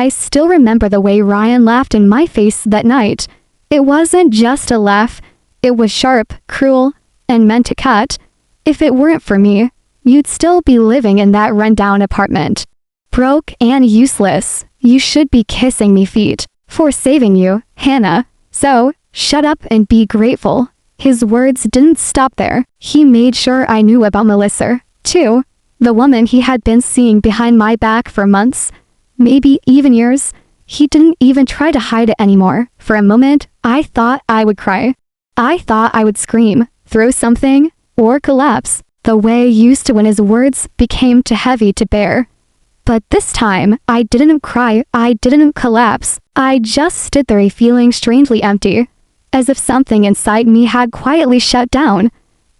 I still remember the way Ryan laughed in my face that night. It wasn't just a laugh. It was sharp, cruel, and meant to cut. If it weren't for me, you'd still be living in that rundown apartment. Broke and useless. You should be kissing me feet for saving you, Hannah. So, shut up and be grateful. His words didn't stop there. He made sure I knew about Melissa, too. The woman he had been seeing behind my back for months, maybe even years. He didn't even try to hide it anymore. For a moment, I thought I would cry. I thought I would scream, throw something, or collapse. The way used to when his words became too heavy to bear. But this time, I didn't cry, I didn't collapse. I just stood there feeling strangely empty, as if something inside me had quietly shut down.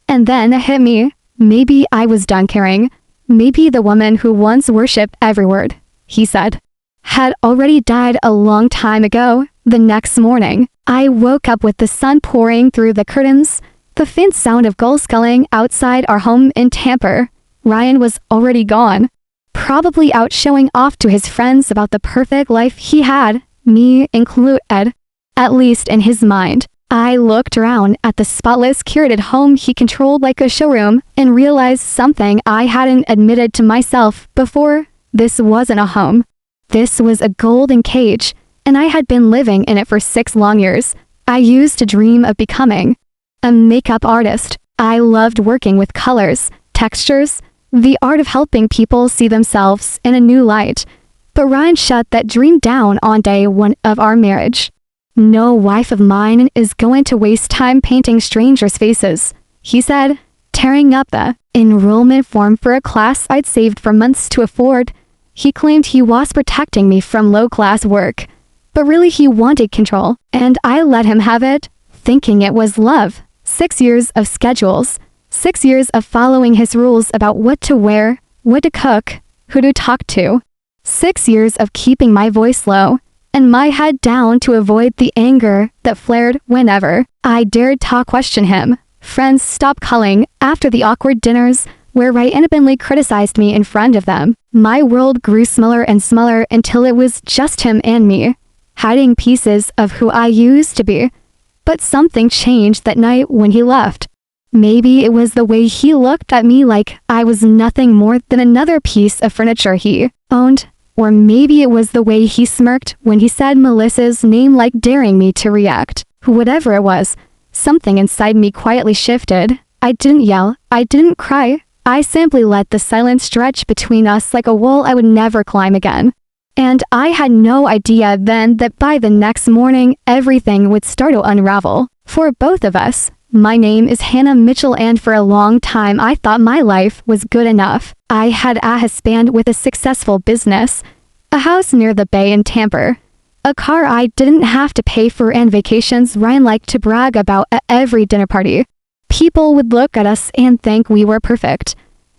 And then it hit me. Maybe I was done caring. Maybe the woman who once worshipped every word he said had already died a long time ago. The next morning, I woke up with the sun pouring through the curtains, the faint sound of gulls sculling outside our home in Tampa. Ryan was already gone, probably out showing off to his friends about the perfect life he had, me included, at least in his mind. I looked around at the spotless, curated home he controlled like a showroom and realized something I hadn't admitted to myself before. This wasn't a home. This was a golden cage, and I had been living in it for 6 long years. I used to dream of becoming a makeup artist. I loved working with colors, textures, the art of helping people see themselves in a new light. But Ryan shut that dream down on day 1 of our marriage. No wife of mine is going to waste time painting strangers' faces, he said, tearing up the enrollment form for a class I'd saved for months to afford. He claimed he was protecting me from low-class work, but really he wanted control, and I let him have it, thinking it was love. 6 years of schedules, 6 years of following his rules about what to wear, what to cook, who to talk to. 6 years of keeping my voice low and my head down to avoid the anger that flared whenever I dared to question him. Friends stopped calling after the awkward dinners where Ryan innocently criticized me in front of them. My world grew smaller and smaller until it was just him and me, hiding pieces of who I used to be. But something changed that night when he left. Maybe it was the way he looked at me like I was nothing more than another piece of furniture he owned. Or maybe it was the way he smirked when he said Melissa's name, like daring me to react. Whatever it was, something inside me quietly shifted. I didn't yell, I didn't cry. I simply let the silence stretch between us like a wall I would never climb again. And I had no idea then that by the next morning, everything would start to unravel. For both of us. My name is Hannah Mitchell, and for a long time I thought my life was good enough. I had a husband with a successful business, a house near the bay in Tampa, a car I didn't have to pay for, and vacations Ryan liked to brag about at every dinner party. People would look at us and think we were perfect,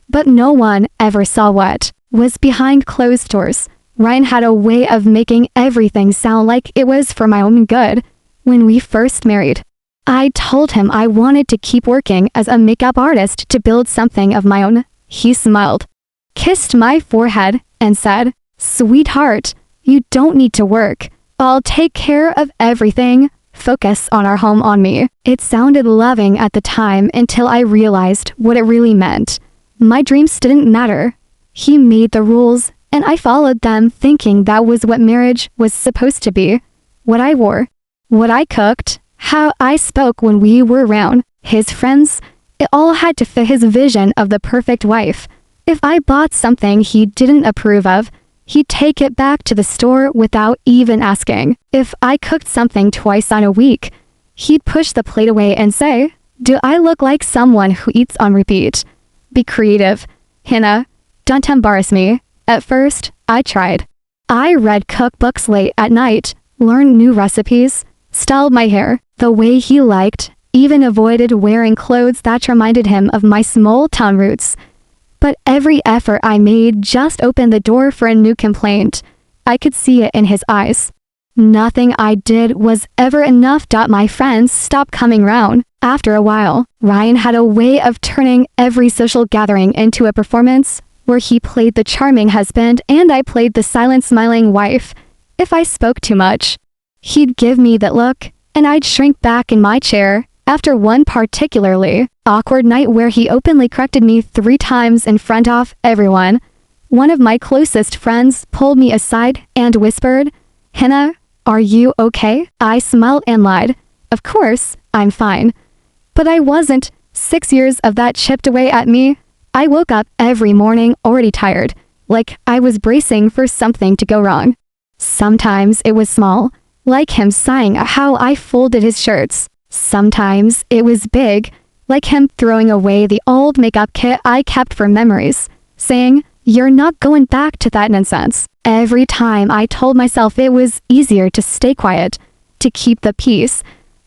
but no one ever saw what was behind closed doors. Ryan had a way of making everything sound like it was for my own good. When we first married, I told him I wanted to keep working as a makeup artist to build something of my own. He smiled, kissed my forehead, and said, "Sweetheart, you don't need to work. I'll take care of everything. Focus on our home on me." It sounded loving at the time until I realized what it really meant. My dreams didn't matter. He made the rules, and I followed them, thinking that was what marriage was supposed to be. What I wore, what I cooked, how I spoke when we were around his friends, it all had to fit his vision of the perfect wife. If I bought something he didn't approve of, he'd take it back to the store without even asking. If I cooked something twice a week, he'd push the plate away and say, "Do I look like someone who eats on repeat?" Be creative, Hannah. Don't embarrass me. At first, I tried. I read cookbooks late at night, learned new recipes, styled my hair the way he liked, even avoided wearing clothes that reminded him of my small-town roots. But every effort I made just opened the door for a new complaint. I could see it in his eyes. Nothing I did was ever enough. My friends stopped coming round. After a while, Ryan had a way of turning every social gathering into a performance, where he played the charming husband and I played the silent, smiling wife. if I spoke too much. He'd give me that look, and I'd shrink back in my chair. After one particularly awkward night where he openly corrected me 3 times in front of everyone, one of my closest friends pulled me aside and whispered, "Hannah, are you okay?" I smiled and lied. Of course, I'm fine. But I wasn't. 6 years of that chipped away at me. I woke up every morning already tired, like I was bracing for something to go wrong. Sometimes it was small, like him sighing at how I folded his shirts. Sometimes it was big, like him throwing away the old makeup kit I kept for memories, saying, "You're not going back to that nonsense." Every time I told myself it was easier to stay quiet, to keep the peace.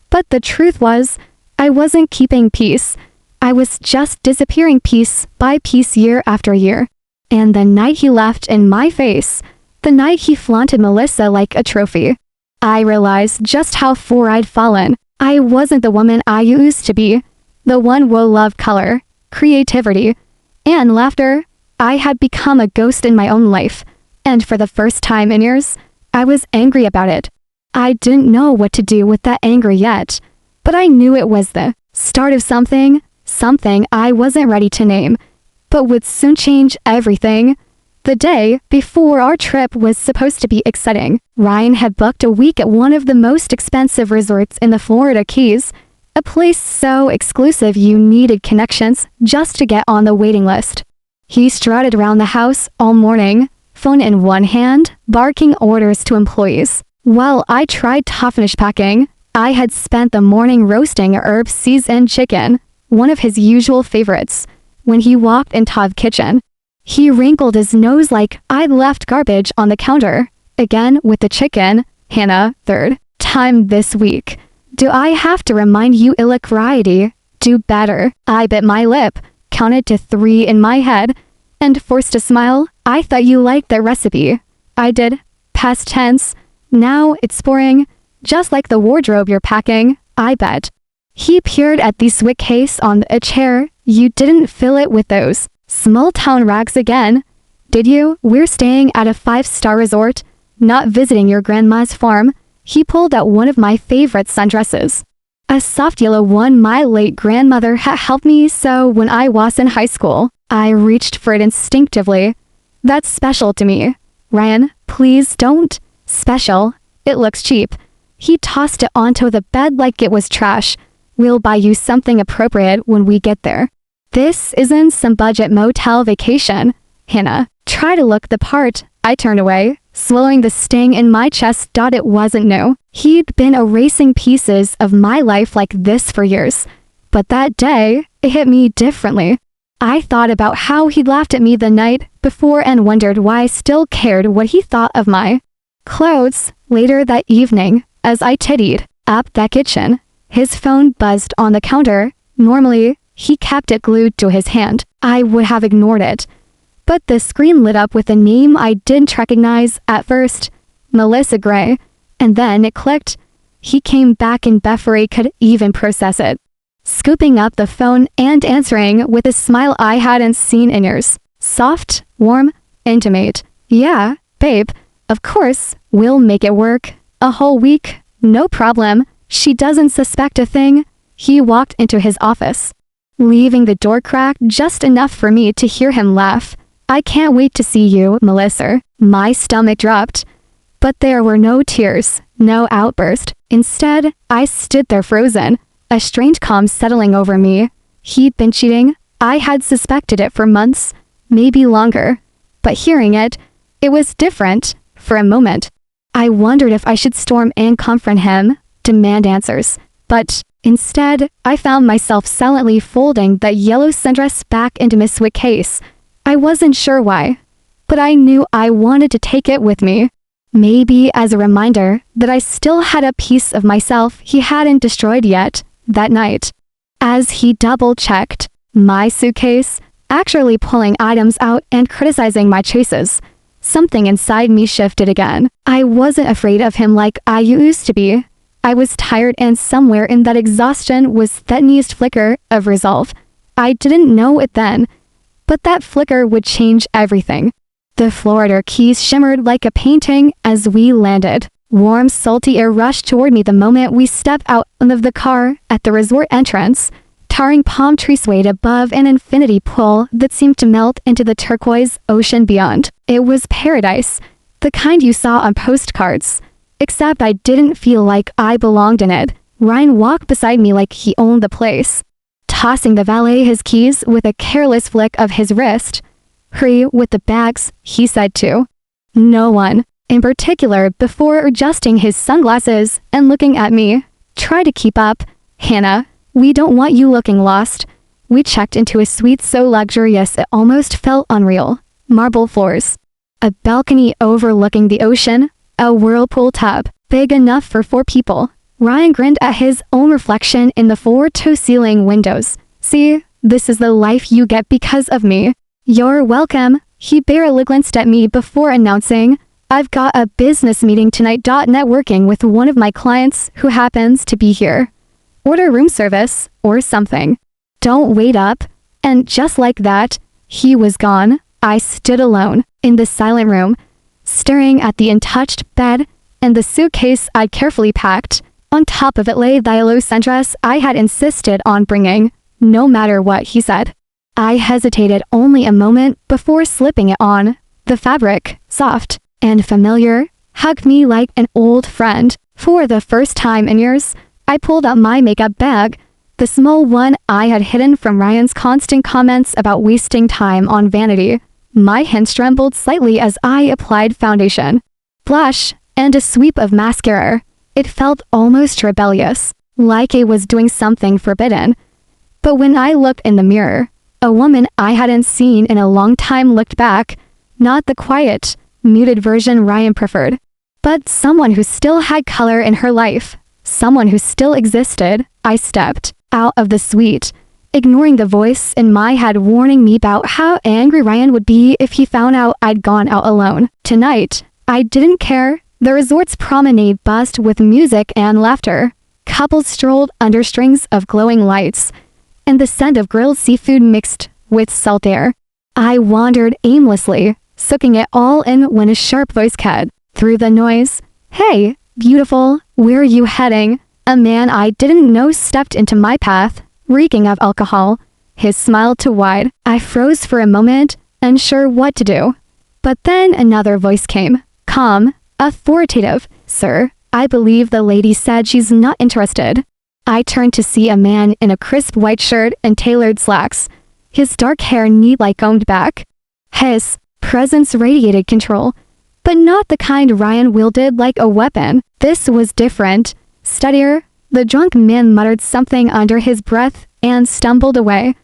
But the truth was, I wasn't keeping peace. I was just disappearing piece by piece year after year. And the night he left in my face, the night he flaunted Melissa like a trophy, I realized just how far I'd fallen. I wasn't the woman I used to be, the one who loved color, creativity, and laughter. I had become a ghost in my own life, and for the first time in years, I was angry about it. I didn't know what to do with that anger yet, but I knew it was the start of something I wasn't ready to name, but would soon change everything. The day before our trip was supposed to be exciting. Ryan had booked a week at one of the most expensive resorts in the Florida Keys, a place so exclusive you needed connections just to get on the waiting list. He strutted around the house all morning, phone in one hand, barking orders to employees. While I tried to finish packing, I had spent the morning roasting herb seasoned chicken, one of his usual favorites. When he walked into the kitchen, he wrinkled his nose like I'd left garbage on the counter. Again with the chicken. "Hannah, third time this week. Do I have to remind you illiquidity? Do better." I bit my lip, counted to 3 in my head, and forced a smile. "I thought you liked that recipe." I did. Past tense. Now it's boring. Just like the wardrobe you're packing, I bet. He peered at the suitcase on a chair. "You didn't fill it with those small-town rags again, did you? We're staying at a 5-star resort, not visiting your grandma's farm." He pulled out one of my favorite sundresses, a soft yellow one my late grandmother had helped me sew when I was in high school. I reached for it instinctively. "That's special to me." "Ryan, please don't." "Special? It looks cheap." He tossed it onto the bed like it was trash. "We'll buy you something appropriate when we get there. This isn't some budget motel vacation." "Hannah, try to look the part." I turned away, swallowing the sting in my chest. It wasn't new. He'd been erasing pieces of my life like this for years. But that day, it hit me differently. I thought about how he'd laughed at me the night before and wondered why I still cared what he thought of my clothes. Later that evening, as I tidied up the kitchen, his phone buzzed on the counter. Normally, he kept it glued to his hand. I would have ignored it. But the screen lit up with a name I didn't recognize at first, Melissa Gray, and then it clicked. He came back and before I could even process it, scooping up the phone and answering with a smile I hadn't seen in years. Soft, warm, intimate. "Yeah, babe, of course, we'll make it work. A whole week, no problem. She doesn't suspect a thing." He walked into his office, leaving the door cracked just enough for me to hear him laugh. "I can't wait to see you, Melissa." My stomach dropped, but there were no tears, no outburst. Instead, I stood there frozen, a strange calm settling over me. He'd been cheating. I had suspected it for months, maybe longer. But hearing it, it was different. For a moment, I wondered if I should storm and confront him, demand answers. But instead, I found myself silently folding that yellow sundress back into my suitcase. I wasn't sure why, but I knew I wanted to take it with me. Maybe as a reminder that I still had a piece of myself he hadn't destroyed yet. That night, as he double-checked my suitcase, actually pulling items out and criticizing my choices, something inside me shifted again. I wasn't afraid of him like I used to be. I was tired, and somewhere in that exhaustion was that tiniest flicker of resolve. I didn't know it then, but that flicker would change everything. The Florida Keys shimmered like a painting as we landed. Warm, salty air rushed toward me the moment we stepped out of the car at the resort entrance. Towering palm trees swayed above an infinity pool that seemed to melt into the turquoise ocean beyond. It was paradise, the kind you saw on postcards. Except I didn't feel like I belonged in it. Ryan walked beside me like he owned the place, tossing the valet his keys with a careless flick of his wrist. "Hurry with the bags," he said to no one in particular before adjusting his sunglasses and looking at me. "Try to keep up, Hannah. We don't want you looking lost." We checked into a suite so luxurious it almost felt unreal. Marble floors, a balcony overlooking the ocean, a whirlpool tub, big enough for 4 people. Ryan grinned at his own reflection in the floor-to-ceiling windows. "See, this is the life you get because of me." "You're welcome." He barely glanced at me before announcing, "I've got a business meeting tonight. Networking with one of my clients who happens to be here. Order room service or something. Don't wait up." And just like that, he was gone. I stood alone in the silent room, staring at the untouched bed and the suitcase I'd carefully packed. On top of it lay the yellow sundress I had insisted on bringing, no matter what he said. I hesitated only a moment before slipping it on. The fabric, soft and familiar, hugged me like an old friend. For the first time in years, I pulled out my makeup bag, the small one I had hidden from Ryan's constant comments about wasting time on vanity. My hands trembled slightly as I applied foundation, blush, and a sweep of mascara. It felt almost rebellious, like it was doing something forbidden. But when I looked in the mirror, a woman I hadn't seen in a long time looked back, not the quiet, muted version Ryan preferred, but someone who still had color in her life, someone who still existed. I stepped out of the suite, ignoring the voice in my head warning me about how angry Ryan would be if he found out I'd gone out alone. Tonight, I didn't care. The resort's promenade buzzed with music and laughter. Couples strolled under strings of glowing lights, and the scent of grilled seafood mixed with salt air. I wandered aimlessly, soaking it all in when a sharp voice cut through the noise. "Hey, beautiful, where are you heading?" A man I didn't know stepped into my path, reeking of alcohol, his smile too wide. I froze for a moment, unsure what to do. But then another voice came, calm, authoritative. "Sir, I believe the lady said she's not interested." I turned to see a man in a crisp white shirt and tailored slacks, his dark hair neatly combed back. His presence radiated control, but not the kind Ryan wielded like a weapon. This was different, steadier. The drunk man muttered something under his breath and stumbled away.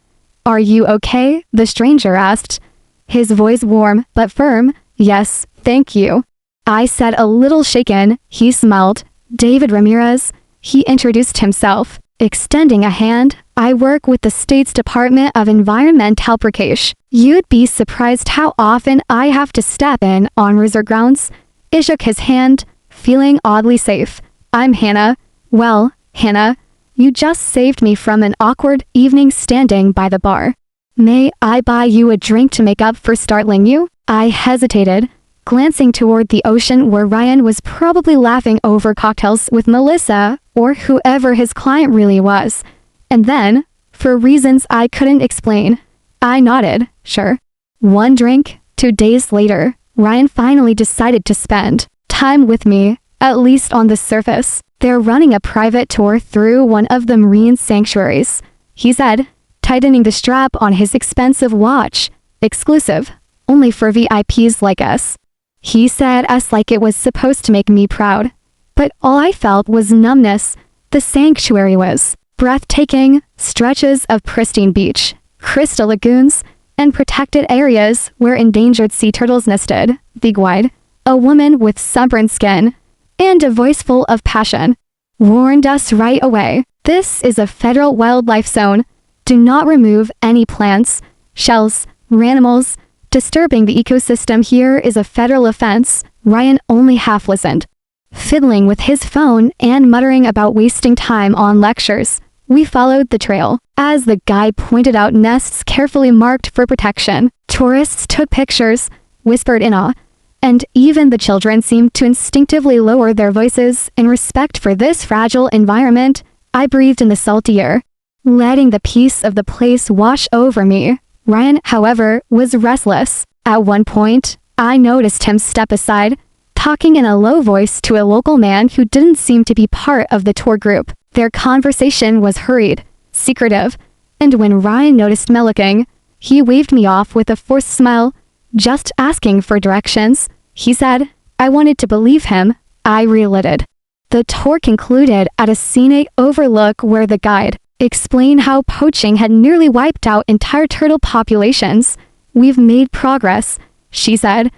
"Are you okay?" the stranger asked, his voice warm but firm. "Yes, thank you," I said, a little shaken. He smiled. "David Ramirez," he introduced himself, extending a hand. "I work with the state's Department of Environmental Protection. You'd be surprised how often I have to step in on resort grounds." He shook his hand, feeling oddly safe. "I'm Hannah." "Well, Hannah, you just saved me from an awkward evening standing by the bar. May I buy you a drink to make up for startling you?" I hesitated, glancing toward the ocean where Ryan was probably laughing over cocktails with Melissa or whoever his client really was. And then, for reasons I couldn't explain, I nodded, sure. 1 drink. 2 days later, Ryan finally decided to spend time with me, at least on the surface. "They're running a private tour through one of the marine sanctuaries," he said, tightening the strap on his expensive watch. "Exclusive, only for VIPs like us." He said as like it was supposed to make me proud. But all I felt was numbness. The sanctuary was breathtaking, stretches of pristine beach, crystal lagoons, and protected areas where endangered sea turtles nested. Big-wide, a woman with sunburned skin, and a voice full of passion, warned us right away. "This is a federal wildlife zone. Do not remove any plants, shells, or animals. Disturbing the ecosystem here is a federal offense." Ryan only half listened, fiddling with his phone and muttering about wasting time on lectures. We followed the trail. As the guide pointed out nests carefully marked for protection, tourists took pictures, whispered in awe. And even the children seemed to instinctively lower their voices in respect for this fragile environment. I breathed in the salty air, letting the peace of the place wash over me. Ryan, however, was restless. At one point, I noticed him step aside, talking in a low voice to a local man who didn't seem to be part of the tour group. Their conversation was hurried, secretive, and when Ryan noticed me looking, he waved me off with a forced smile, just asking for directions. He said. I wanted to believe him. I relit. The tour concluded at a scenic overlook where the guide explained how poaching had nearly wiped out entire turtle populations. We've made progress, she said.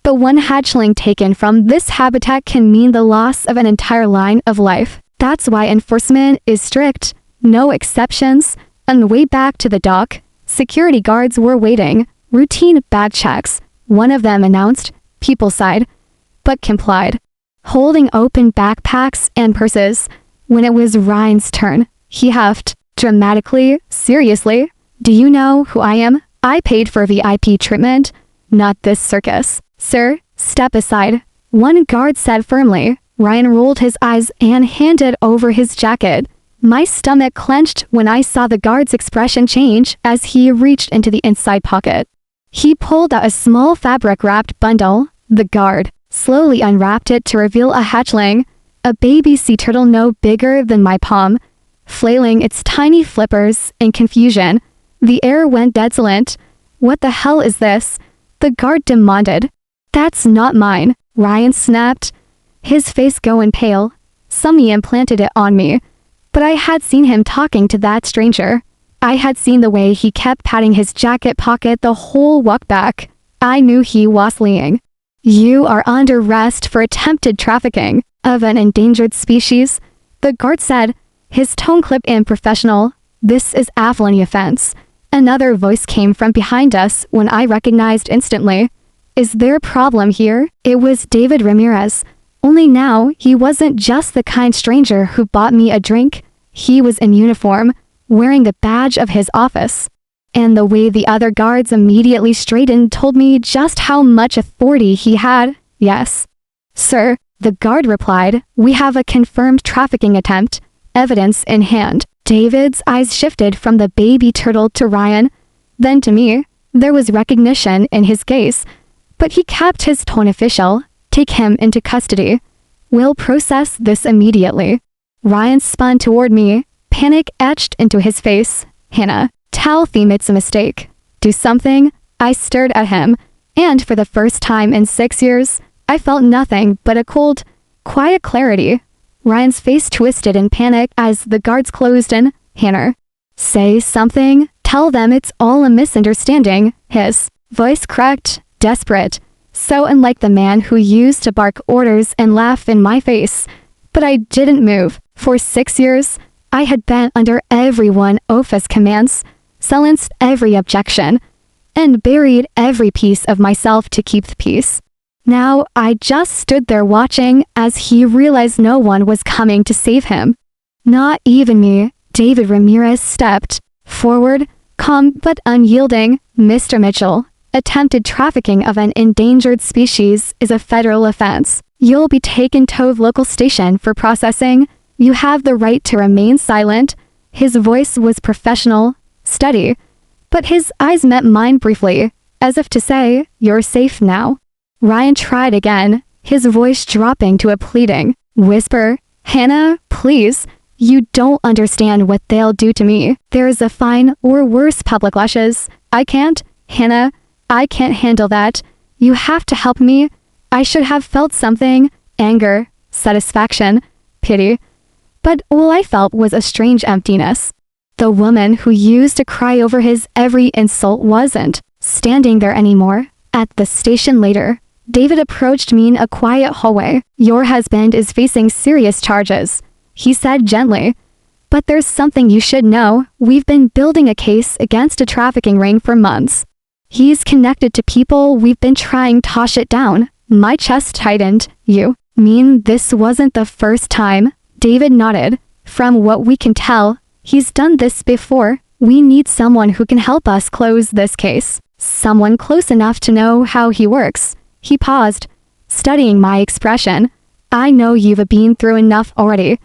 But one hatchling taken from this habitat can mean the loss of an entire line of life. That's why enforcement is strict, no exceptions. On the way back to the dock, security guards were waiting, routine bag checks. One of them announced, people sighed, but complied, holding open backpacks and purses. When it was Ryan's turn, he huffed, dramatically, seriously, do you know who I am? I paid for VIP treatment, not this circus. Sir, step aside, one guard said firmly. Ryan rolled his eyes and handed over his jacket. My stomach clenched when I saw the guard's expression change as he reached into the inside pocket. He pulled out a small fabric-wrapped bundle. The guard slowly unwrapped it to reveal a hatchling, a baby sea turtle no bigger than my palm, flailing its tiny flippers in confusion. The air went dead silent. What the hell is this? The guard demanded. That's not mine, Ryan snapped, his face going pale. Somebody implanted it on me, but I had seen him talking to that stranger. I had seen the way he kept patting his jacket pocket the whole walk back. I knew he was lying. You are under arrest for attempted trafficking of an endangered species, the guard said, his tone clipped and professional. This is a felony offense. Another voice came from behind us when I recognized instantly. Is there a problem here? It was David Ramirez. Only now, he wasn't just the kind stranger who bought me a drink. He was in uniform, wearing the badge of his office. And the way the other guards immediately straightened told me just how much authority he had. Yes. Sir, the guard replied, we have a confirmed trafficking attempt, evidence in hand. David's eyes shifted from the baby turtle to Ryan, then to me. There was recognition in his gaze, but he kept his tone official. Take him into custody. We'll process this immediately. Ryan spun toward me, panic etched into his face. Hannah, tell them it's a mistake. Do something. I stared at him, and for the first time in 6 years, I felt nothing but a cold, quiet clarity. Ryan's face twisted in panic as the guards closed in. Hannah, say something. Tell them it's all a misunderstanding. His voice cracked, desperate, so unlike the man who used to bark orders and laugh in my face. But I didn't move. For 6 years, I had been under everyone Opha's commands, silenced every objection, and buried every piece of myself to keep the peace. Now I just stood there watching as he realized no one was coming to save him. Not even me. David Ramirez stepped forward, calm but unyielding. Mr. Mitchell, attempted trafficking of an endangered species is a federal offense. You'll be taken to the local station for processing. You have the right to remain silent. His voice was professional, steady, but his eyes met mine briefly, as if to say, you're safe now. Ryan tried again, his voice dropping to a pleading whisper. Hannah, please. You don't understand what they'll do to me. There is a fine or worse public lashes. I can't, Hannah. I can't handle that. You have to help me. I should have felt something. Anger, satisfaction, pity. But all I felt was a strange emptiness. The woman who used to cry over his every insult wasn't standing there anymore. At the station later, David approached me in a quiet hallway. Your husband is facing serious charges, he said gently. But there's something you should know. We've been building a case against a trafficking ring for months. He's connected to people we've been trying to toss it down. My chest tightened. You mean this wasn't the first time? David nodded. From what we can tell, he's done this before. We need someone who can help us close this case. Someone close enough to know how he works. He paused, studying my expression. I know you've been through enough already.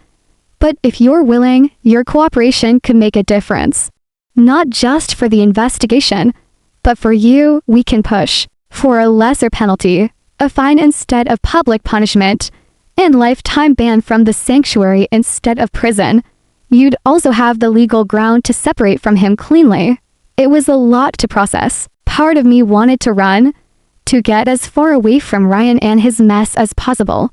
But if you're willing, your cooperation could make a difference. Not just for the investigation, but for you, we can push for a lesser penalty, a fine instead of public punishment, and lifetime ban from the sanctuary instead of prison. You'd also have the legal ground to separate from him cleanly. It was a lot to process. Part of me wanted to run, to get as far away from Ryan and his mess as possible.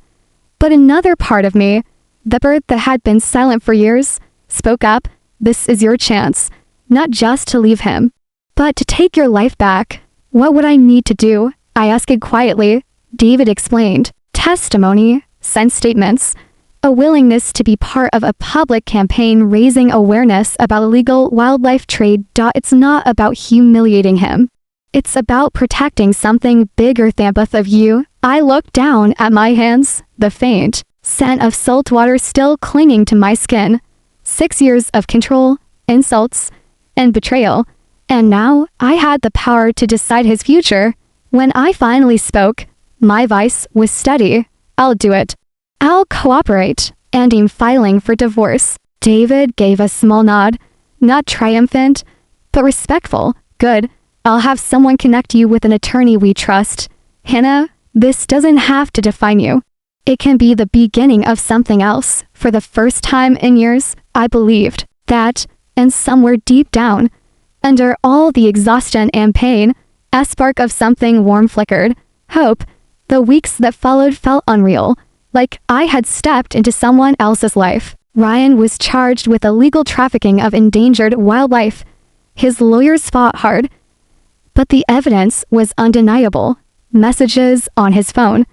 But another part of me, the bird that had been silent for years, spoke up. This is your chance, not just to leave him, but to take your life back. What would I need to do? I asked quietly. David explained. Testimony, send statements, a willingness to be part of a public campaign raising awareness about illegal wildlife trade. It's not about humiliating him. It's about protecting something bigger than both of you. I looked down at my hands, the faint scent of salt water still clinging to my skin. 6 years of control, insults, and betrayal. And now I had the power to decide his future. When I finally spoke, my voice was steady. I'll do it. I'll cooperate, and I'm filing for divorce. David gave a small nod, not triumphant, but respectful. Good. I'll have someone connect you with an attorney we trust. Hannah, this doesn't have to define you. It can be the beginning of something else. For the first time in years, I believed that, and somewhere deep down, under all the exhaustion and pain, a spark of something warm flickered. Hope. The weeks that followed felt unreal, like I had stepped into someone else's life. Ryan was charged with illegal trafficking of endangered wildlife. His lawyers fought hard, but the evidence was undeniable. Messages on his phone,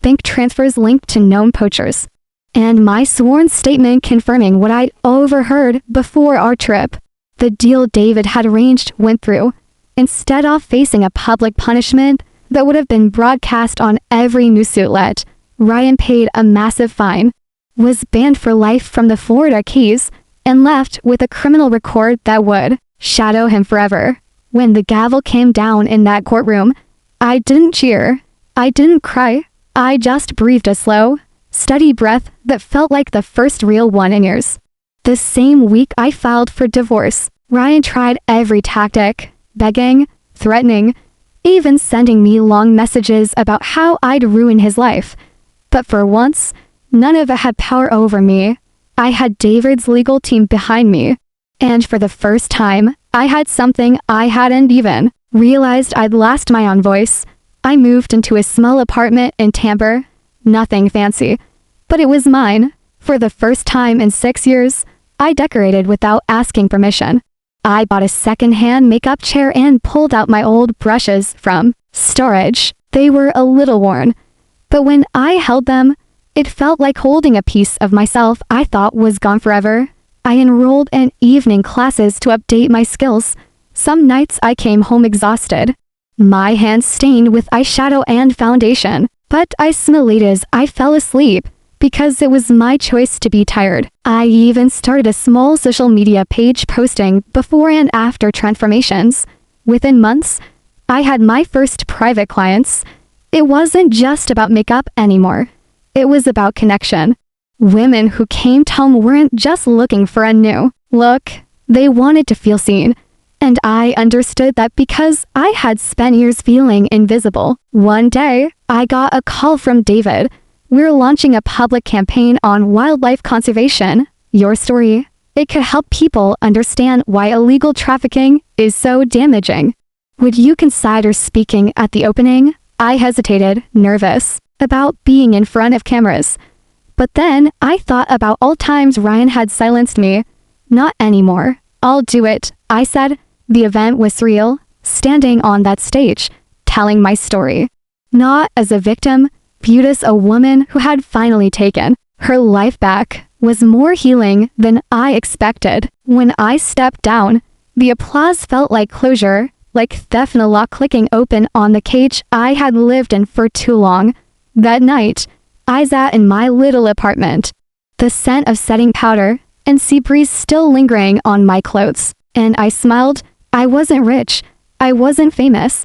bank transfers linked to known poachers, and my sworn statement confirming what I'd overheard before our trip. The deal David had arranged went through. Instead of facing a public punishment that would have been broadcast on every news outlet, Ryan paid a massive fine, was banned for life from the Florida Keys, and left with a criminal record that would shadow him forever. When the gavel came down in that courtroom, I didn't cheer. I didn't cry. I just breathed a slow, steady breath that felt like the first real one in years. The same week I filed for divorce, Ryan tried every tactic, begging, threatening, even sending me long messages about how I'd ruin his life. But for once, none of it had power over me. I had David's legal team behind me. And for the first time, I had something I hadn't even realized I'd lost my own voice. I moved into a small apartment in Tampa. Nothing fancy, but it was mine. For the first time in 6 years, I decorated without asking permission. I bought a second-hand makeup chair and pulled out my old brushes from storage. They were a little worn, but when I held them, it felt like holding a piece of myself I thought was gone forever. I enrolled in evening classes to update my skills. Some nights I came home exhausted, my hands stained with eyeshadow and foundation, but I smiled as I fell asleep, because it was my choice to be tired. I even started a small social media page posting before and after transformations. Within months, I had my first private clients. It wasn't just about makeup anymore. It was about connection. Women who came home weren't just looking for a new look. They wanted to feel seen. And I understood that because I had spent years feeling invisible. One day, I got a call from David. We're launching a public campaign on wildlife conservation. Your story. It could help people understand why illegal trafficking is so damaging. Would you consider speaking at the opening? I hesitated, nervous about being in front of cameras. But then I thought about all times Ryan had silenced me. Not anymore. I'll do it, I said. The event was surreal, standing on that stage, telling my story. Not as a victim, viewed as a woman who had finally taken her life back, was more healing than I expected. When I stepped down, the applause felt like closure, like theft in a lock clicking open on the cage I had lived in for too long. That night, I sat in my little apartment, the scent of setting powder and sea breeze still lingering on my clothes, and I smiled. I wasn't rich, I wasn't famous,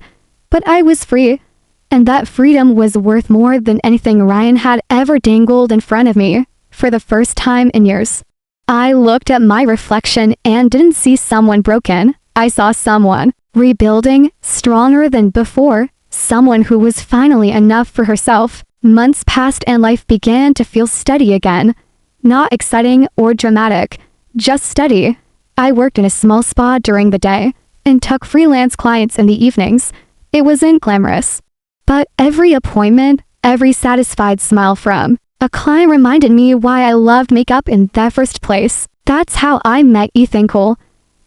but I was free. And that freedom was worth more than anything Ryan had ever dangled in front of me. For the first time in years, I looked at my reflection and didn't see someone broken. I saw someone rebuilding, stronger than before, someone who was finally enough for herself. Months passed and life began to feel steady again. Not exciting or dramatic, just steady. I worked in a small spa during the day and took freelance clients in the evenings. It wasn't glamorous, but every appointment, every satisfied smile from a client reminded me why I loved makeup in the first place. That's how I met Ethan Cole.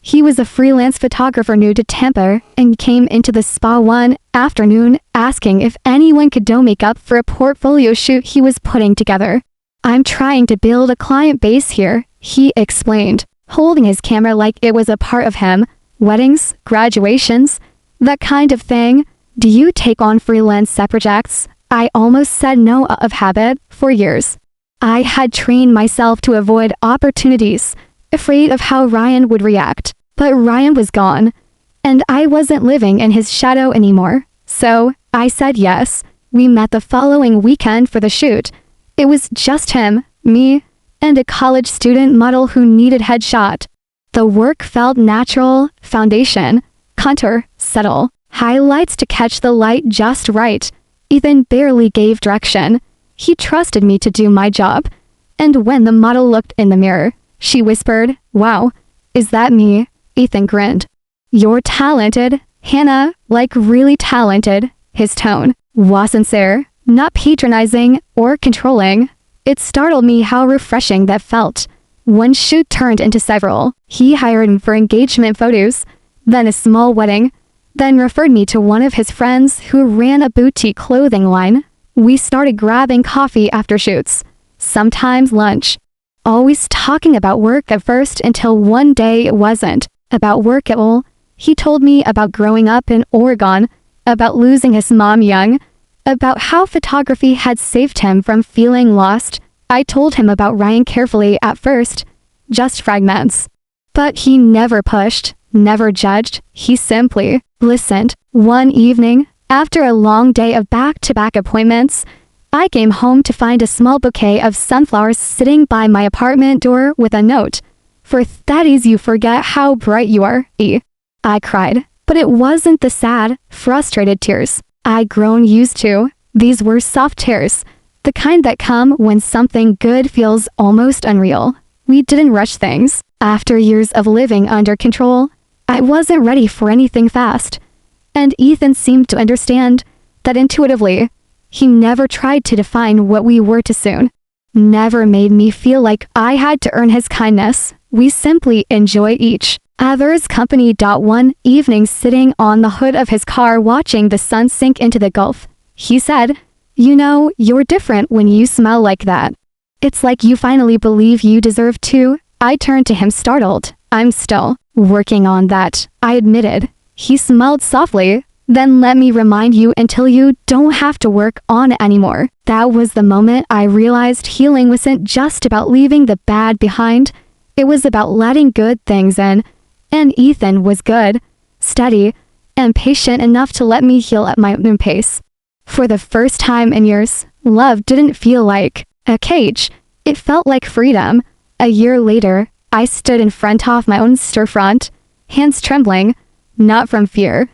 He was a freelance photographer new to Tampa and came into the spa one afternoon asking if anyone could do makeup for a portfolio shoot he was putting together. "I'm trying to build a client base here," he explained, holding his camera like it was a part of him. "Weddings, graduations, that kind of thing. Do you take on freelance projects?" I almost said no of habit. For years, I had trained myself to avoid opportunities, afraid of how Ryan would react. But Ryan was gone, and I wasn't living in his shadow anymore. So I said yes. We met the following weekend for the shoot. It was just him, me, and a college student model who needed headshot. The work felt natural, foundation, contour, subtle, highlights to catch the light just right. Ethan barely gave direction. He trusted me to do my job. And when the model looked in the mirror, she whispered, "Wow, is that me?" Ethan grinned. "You're talented, Hannah, like really talented." His tone was sincere, not patronizing or controlling. It startled me how refreshing that felt. One shoot turned into several. He hired me for engagement photos, then a small wedding, then referred me to one of his friends who ran a boutique clothing line. We started grabbing coffee after shoots, sometimes lunch, always talking about work at first until one day it wasn't about work at all. He told me about growing up in Oregon, about losing his mom young, about how photography had saved him from feeling lost. I told him about Ryan carefully at first, just fragments. But he never pushed, never judged, he simply listened. One evening, after a long day of back-to-back appointments, I came home to find a small bouquet of sunflowers sitting by my apartment door with a note. "For thaddies you forget how bright you are, E." I cried, but it wasn't the sad, frustrated tears I'd grown used to. These were soft tears, the kind that come when something good feels almost unreal. We didn't rush things. After years of living under control, I wasn't ready for anything fast. And Ethan seemed to understand that intuitively. He never tried to define what we were too soon. Never made me feel like I had to earn his kindness. We simply enjoyed each other's company. One evening, sitting on the hood of his car watching the sun sink into the Gulf, he said, "You know, you're different when you smile like that. It's like you finally believe you deserve to." I turned to him startled. "I'm still working on that," I admitted. He smiled softly. "Then let me remind you until you don't have to work on it anymore." That was the moment I realized healing wasn't just about leaving the bad behind. It was about letting good things in. And Ethan was good, steady, and patient enough to let me heal at my own pace. For the first time in years, love didn't feel like a cage. It felt like freedom. A year later, I stood in front of my own storefront, hands trembling, not from fear,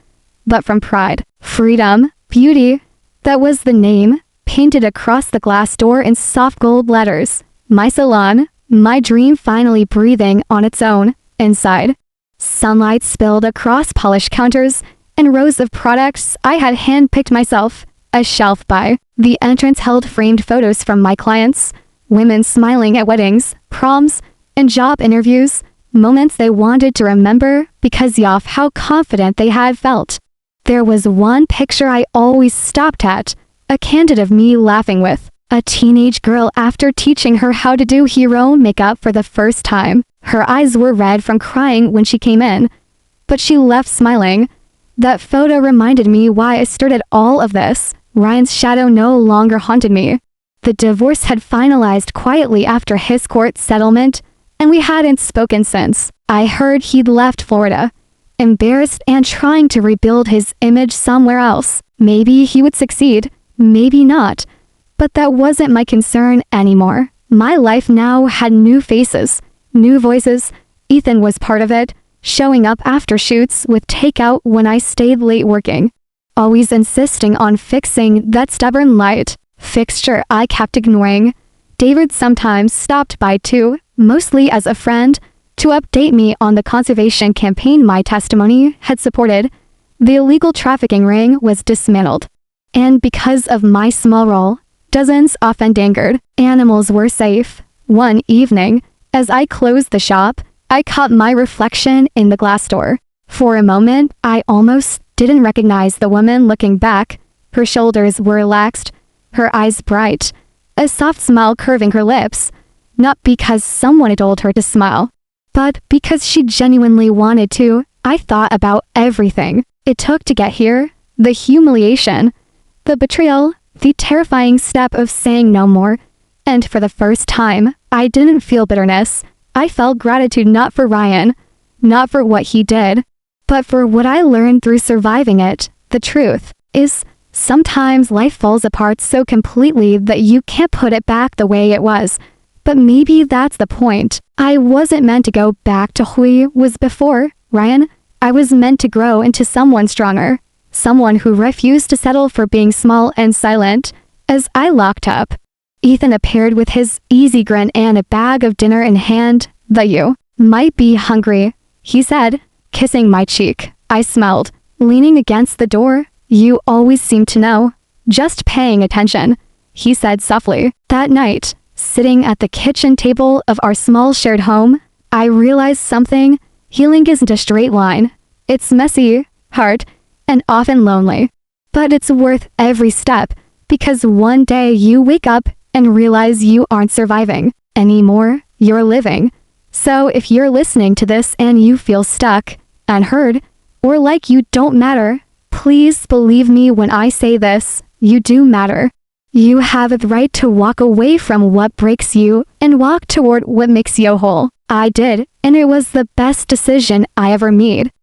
but from pride. Freedom, beauty, that was the name, painted across the glass door in soft gold letters. My salon, my dream finally breathing on its own. Inside, sunlight spilled across polished counters and rows of products I had hand-picked myself. A shelf by the entrance held framed photos from my clients, women smiling at weddings, proms, and job interviews, moments they wanted to remember because of how confident they had felt. There was one picture I always stopped at, a candid of me laughing with a teenage girl after teaching her how to do hero makeup for the first time. Her eyes were red from crying when she came in, but she left smiling. That photo reminded me why I started all of this. Ryan's shadow no longer haunted me. The divorce had finalized quietly after his court settlement, and we hadn't spoken since. I heard he'd left Florida, embarrassed and trying to rebuild his image somewhere else. Maybe he would succeed, maybe not. But that wasn't my concern anymore. My life now had new faces, new voices. Ethan was part of it, showing up after shoots with takeout when I stayed late working, always insisting on fixing that stubborn light fixture I kept ignoring. David sometimes stopped by too, mostly as a friend, to update me on the conservation campaign my testimony had supported. The illegal trafficking ring was dismantled. And because of my small role, dozens of endangered animals were safe. One evening, as I closed the shop, I caught my reflection in the glass door. For a moment, I almost didn't recognize the woman looking back. Her shoulders were relaxed, her eyes bright, a soft smile curving her lips, not because someone had told her to smile, but because she genuinely wanted to. I thought about everything it took to get here, the humiliation, the betrayal, the terrifying step of saying no more, and for the first time, I didn't feel bitterness. I felt gratitude, not for Ryan, not for what he did, but for what I learned through surviving it. The truth is, sometimes life falls apart so completely that you can't put it back the way it was. But maybe that's the point. I wasn't meant to go back to who I was before, Ryan. I was meant to grow into someone stronger, someone who refused to settle for being small and silent. As I locked up, Ethan appeared with his easy grin and a bag of dinner in hand. "You might be hungry," he said, kissing my cheek. I smiled, leaning against the door. "You always seem to know." "Just paying attention," he said softly. That night, sitting at the kitchen table of our small shared home, I realized something. Healing isn't a straight line. It's messy, hard, and often lonely. But it's worth every step, because one day you wake up and realize you aren't surviving anymore, you're living. So if you're listening to this and you feel stuck, unheard, or like you don't matter, please believe me when I say this, you do matter. You have the right to walk away from what breaks you and walk toward what makes you whole. I did, and it was the best decision I ever made.